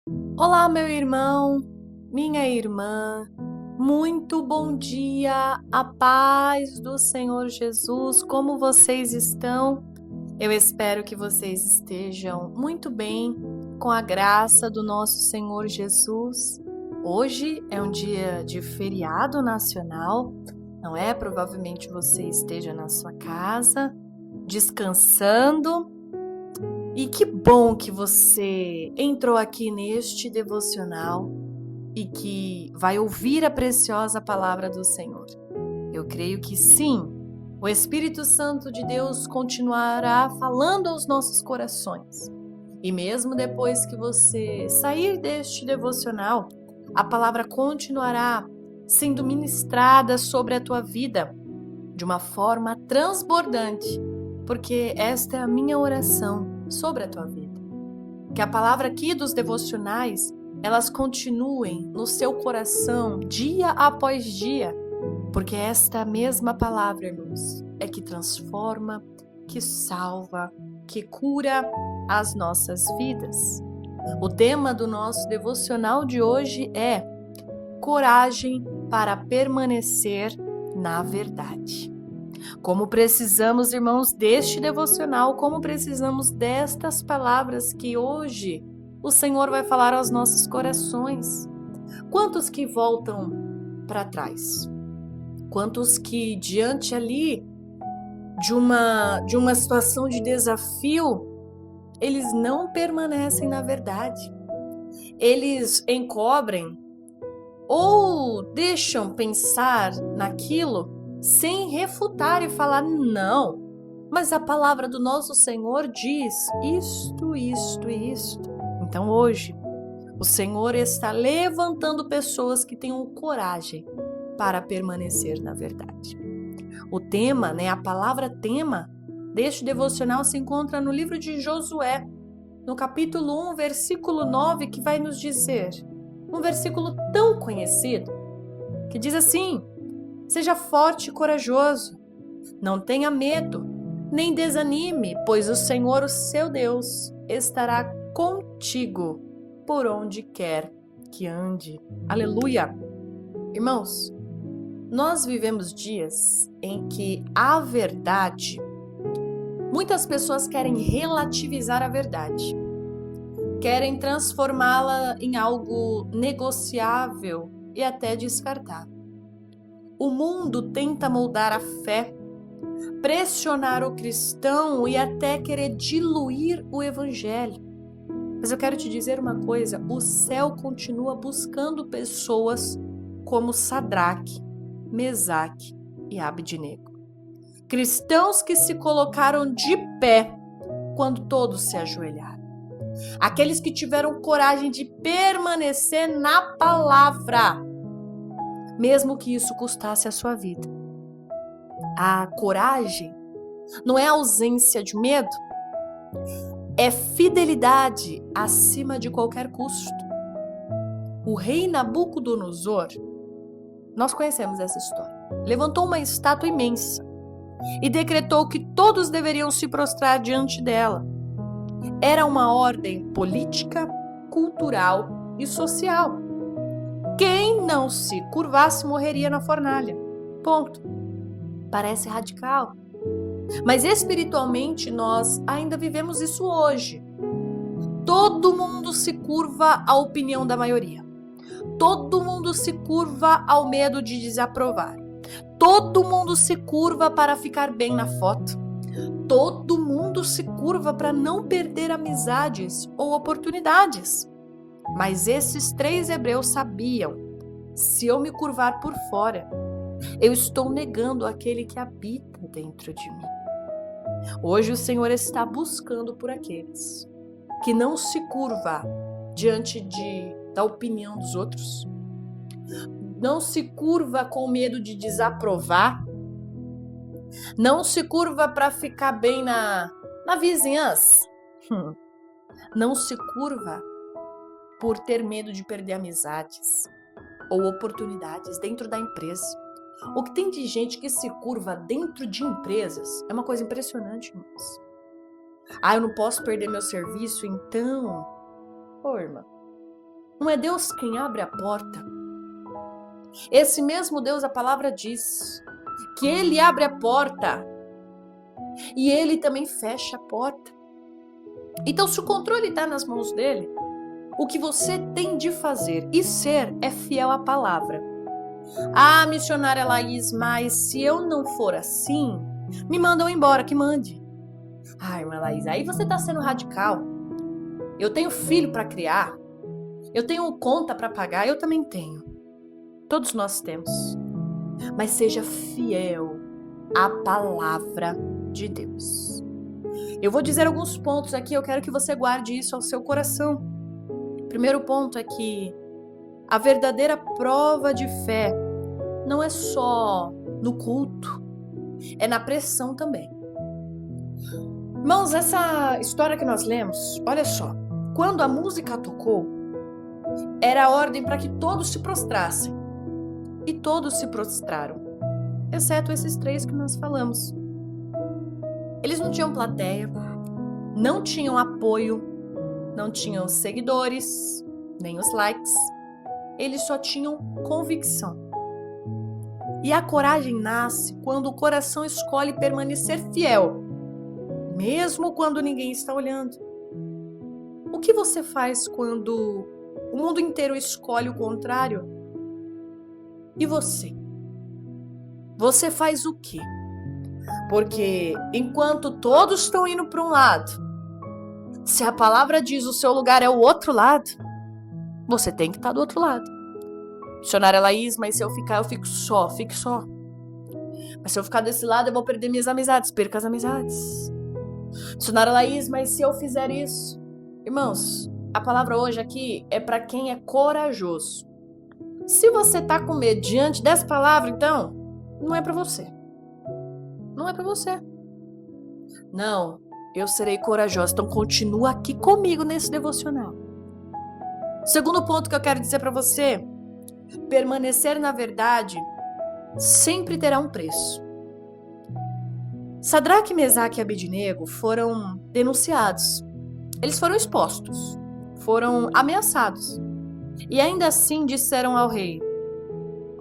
Olá, meu irmão, minha irmã, muito bom dia, a paz do Senhor Jesus, como vocês estão? Eu espero que vocês estejam muito bem, com a graça do nosso Senhor Jesus. Hoje é um dia de feriado nacional, não é? Provavelmente você esteja na sua casa, descansando. E que bom que você entrou aqui neste devocional e que vai ouvir a preciosa palavra do Senhor. Eu creio que sim, o Espírito Santo de Deus continuará falando aos nossos corações. E mesmo depois que você sair deste devocional, a palavra continuará sendo ministrada sobre a tua vida de uma forma transbordante, porque esta é a minha oração sobre a tua vida. Que a palavra aqui dos devocionais, elas continuem no seu coração dia após dia, porque esta mesma palavra, irmãos, é que transforma, que salva, que cura as nossas vidas. O tema do nosso devocional de hoje é coragem para permanecer na verdade. Como precisamos, irmãos, deste devocional, como precisamos destas palavras que hoje o Senhor vai falar aos nossos corações. Quantos que voltam para trás? Quantos que diante ali de uma situação de desafio, eles não permanecem na verdade. Eles encobrem ou deixam pensar naquilo sem refutar e falar, não, mas a palavra do nosso Senhor diz isto, isto e isto. Então hoje, o Senhor está levantando pessoas que tenham coragem para permanecer na verdade. O tema, a palavra tema deste devocional se encontra no livro de Josué, no capítulo 1, versículo 9, que vai nos dizer, um versículo tão conhecido, que diz assim: seja forte e corajoso, não tenha medo, nem desanime, pois o Senhor, o seu Deus, estará contigo por onde quer que ande. Aleluia! Irmãos, nós vivemos dias em que a verdade, muitas pessoas querem relativizar a verdade, querem transformá-la em algo negociável e até descartável. O mundo tenta moldar a fé, pressionar o cristão e até querer diluir o evangelho. Mas eu quero te dizer uma coisa, o céu continua buscando pessoas como Sadraque, Mesaque e Abednego. Cristãos que se colocaram de pé quando todos se ajoelharam. Aqueles que tiveram coragem de permanecer na palavra, mesmo que isso custasse a sua vida. A coragem não é ausência de medo, é fidelidade acima de qualquer custo. O rei Nabucodonosor, nós conhecemos essa história, levantou uma estátua imensa e decretou que todos deveriam se prostrar diante dela. Era uma ordem política, cultural e social. Quem não se curvasse morreria na fornalha. Ponto. Parece radical. Mas espiritualmente nós ainda vivemos isso hoje. Todo mundo se curva à opinião da maioria. Todo mundo se curva ao medo de desaprovar. Todo mundo se curva para ficar bem na foto. Todo mundo se curva para não perder amizades ou oportunidades. Mas esses 3 hebreus sabiam, se eu me curvar por fora, eu estou negando aquele que habita dentro de mim. Hoje o Senhor está buscando por aqueles que não se curva diante da opinião dos outros, não se curva com medo de desaprovar, não se curva para ficar bem na vizinhança, não se curva por ter medo de perder amizades ou oportunidades dentro da empresa. O que tem de gente que se curva dentro de empresas é uma coisa impressionante, irmãos. Eu não posso perder meu serviço, então... Irmã, Não é Deus quem abre a porta. Esse mesmo Deus, a palavra diz que Ele abre a porta e Ele também fecha a porta. Então, se o controle está nas mãos dele, o que você tem de fazer e ser é fiel à palavra. Ah, missionária Laís, mas se eu não for assim, me mandam embora, que mande. Ah, irmã Laís, aí você está sendo radical. Eu tenho filho para criar, eu tenho conta para pagar, eu também tenho. Todos nós temos. Mas seja fiel à palavra de Deus. Eu vou dizer alguns pontos aqui, eu quero que você guarde isso ao seu coração. Primeiro ponto é que a verdadeira prova de fé não é só no culto, é na pressão também. Irmãos, essa história que nós lemos, olha só, quando a música tocou, era a ordem para que todos se prostrassem. E todos se prostraram, exceto esses 3 que nós falamos. Eles não tinham plateia, não tinham apoio, não tinham seguidores, nem os likes. Eles só tinham convicção. E a coragem nasce quando o coração escolhe permanecer fiel, mesmo quando ninguém está olhando. O que você faz quando o mundo inteiro escolhe o contrário? E você? Você faz o quê? Porque enquanto todos estão indo para um lado, se a palavra diz o seu lugar é o outro lado, você tem que estar do outro lado. Missionária Laís, mas se eu ficar, eu fico só, fique só. Mas se eu ficar desse lado, eu vou perder minhas amizades, perca as amizades. Missionária Laís, mas se eu fizer isso... Irmãos, a palavra hoje aqui é para quem é corajoso. Se você tá com medo diante dessa palavra, então, não é para você. Não é para você. Não, eu serei corajosa. Então, continua aqui comigo nesse devocional. Segundo ponto que eu quero dizer para você, permanecer na verdade sempre terá um preço. Sadraque, Mesaque e Abednego foram denunciados. Eles foram expostos, foram ameaçados. E ainda assim disseram ao rei: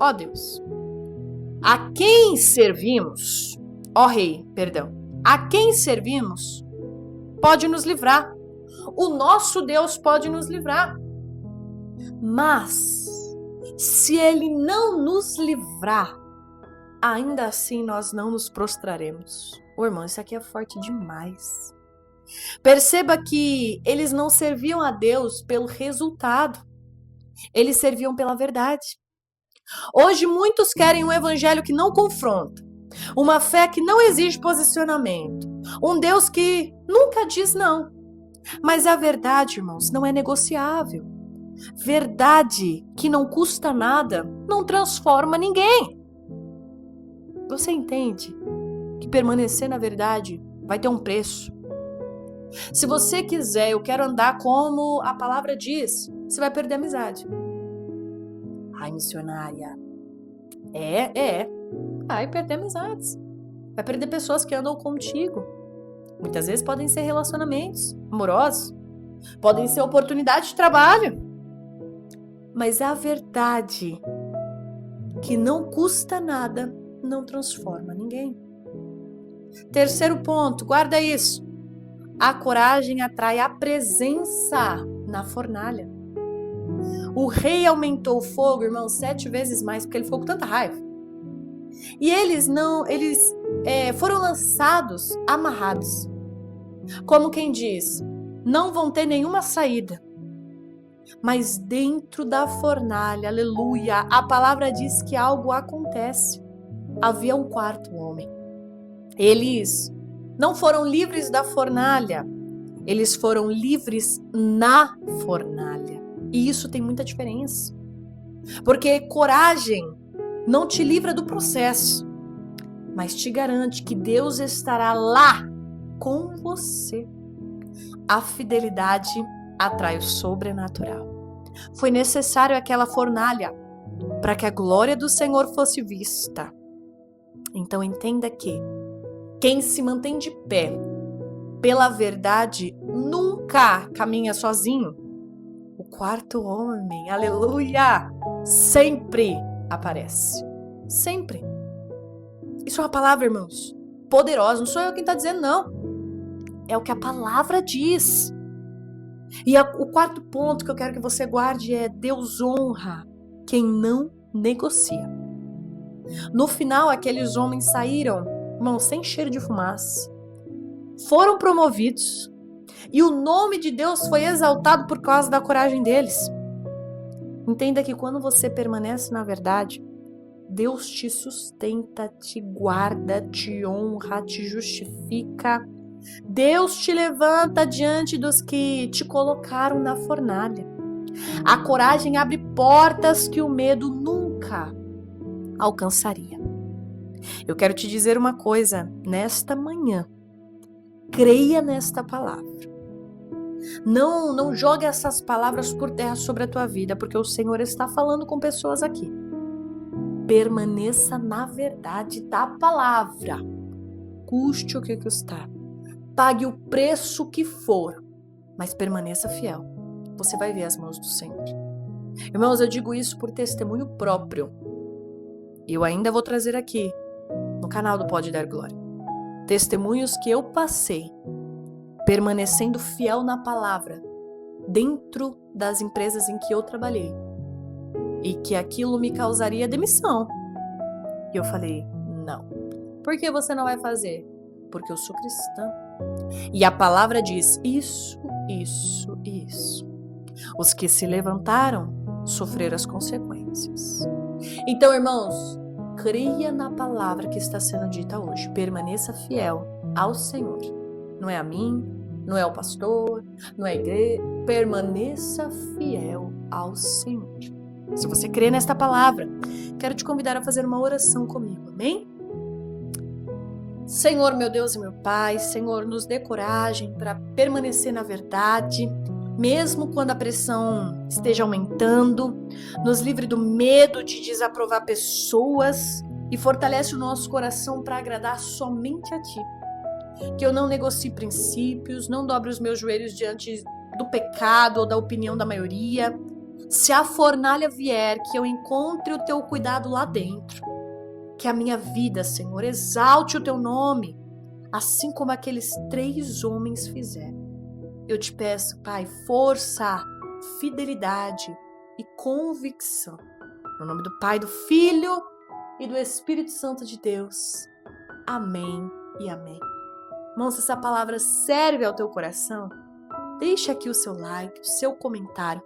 ó Deus, a quem servimos, ó rei, perdão, a quem servimos pode nos livrar. O nosso Deus pode nos livrar. Mas, se ele não nos livrar, ainda assim nós não nos prostraremos. Ô irmão, isso aqui é forte demais. Perceba que eles não serviam a Deus pelo resultado. Eles serviam pela verdade. Hoje muitos querem um evangelho que não confronta, uma fé que não exige posicionamento, um Deus que nunca diz não. Mas a verdade, irmãos, não é negociável. Verdade que não custa nada não transforma ninguém. Você entende que permanecer na verdade vai ter um preço? Se você quiser, eu quero andar como a palavra diz, você vai perder a amizade. Ai, missionária. Vai perder amizades. Vai perder pessoas que andam contigo. Muitas vezes podem ser relacionamentos amorosos. Podem ser oportunidades de trabalho. Mas a verdade que não custa nada não transforma ninguém. Terceiro ponto, guarda isso. A coragem atrai a presença na fornalha. O rei aumentou o fogo, irmão, 7 vezes mais, porque ele ficou com tanta raiva. E eles foram lançados amarrados. Como quem diz, não vão ter nenhuma saída. Mas dentro da fornalha, aleluia, a palavra diz que algo acontece. Havia um 4º homem. Eles não foram livres da fornalha, eles foram livres na fornalha. E isso tem muita diferença. Porque coragem não te livra do processo, mas te garante que Deus estará lá com você. A fidelidade atrai o sobrenatural. Foi necessário aquela fornalha para que a glória do Senhor fosse vista. Então entenda que quem se mantém de pé pela verdade nunca caminha sozinho. O quarto homem, aleluia, sempre aparece. Sempre. Isso é uma palavra, irmãos, poderosa. Não sou eu quem está dizendo, não. É o que a palavra diz. E o quarto ponto que eu quero que você guarde é: Deus honra quem não negocia. No final, aqueles homens saíram, irmão, sem cheiro de fumaça. Foram promovidos. E o nome de Deus foi exaltado por causa da coragem deles. Entenda que quando você permanece na verdade, Deus te sustenta, te guarda, te honra, te justifica. Deus te levanta diante dos que te colocaram na fornalha. A coragem abre portas que o medo nunca alcançaria. Eu quero te dizer uma coisa nesta manhã. Creia nesta palavra. Não jogue essas palavras por terra sobre a tua vida, porque o Senhor está falando com pessoas aqui. Permaneça na verdade da palavra. Custe o que custar. Pague o preço que for, mas permaneça fiel. Você vai ver as mãos do Senhor. Irmãos, eu digo isso por testemunho próprio. Eu ainda vou trazer aqui, no canal do Pode Dar Glória, testemunhos que eu passei, permanecendo fiel na palavra, dentro das empresas em que eu trabalhei, e que aquilo me causaria demissão. E eu falei, não. Por que você não vai fazer? Porque eu sou cristã. E a palavra diz isso, isso e isso. Os que se levantaram sofreram as consequências. Então, irmãos, creia na palavra que está sendo dita hoje. Permaneça fiel ao Senhor. Não é a mim, não é ao pastor, não é a igreja. Permaneça fiel ao Senhor. Se você crê nesta palavra, quero te convidar a fazer uma oração comigo, amém? Senhor, meu Deus e meu Pai, Senhor, nos dê coragem para permanecer na verdade, mesmo quando a pressão esteja aumentando, nos livre do medo de desaprovar pessoas e fortalece o nosso coração para agradar somente a Ti. Que eu não negocie princípios, não dobre os meus joelhos diante do pecado ou da opinião da maioria. Se a fornalha vier, que eu encontre o Teu cuidado lá dentro. Que a minha vida, Senhor, exalte o Teu nome, assim como aqueles 3 homens fizeram. Eu te peço, Pai, força, fidelidade e convicção. No nome do Pai, do Filho e do Espírito Santo de Deus. Amém e amém. Irmãos, se essa palavra serve ao teu coração, deixe aqui o seu like, o seu comentário.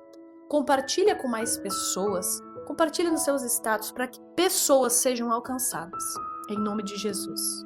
Compartilha com mais pessoas. Compartilha nos seus status para que pessoas sejam alcançadas. Em nome de Jesus.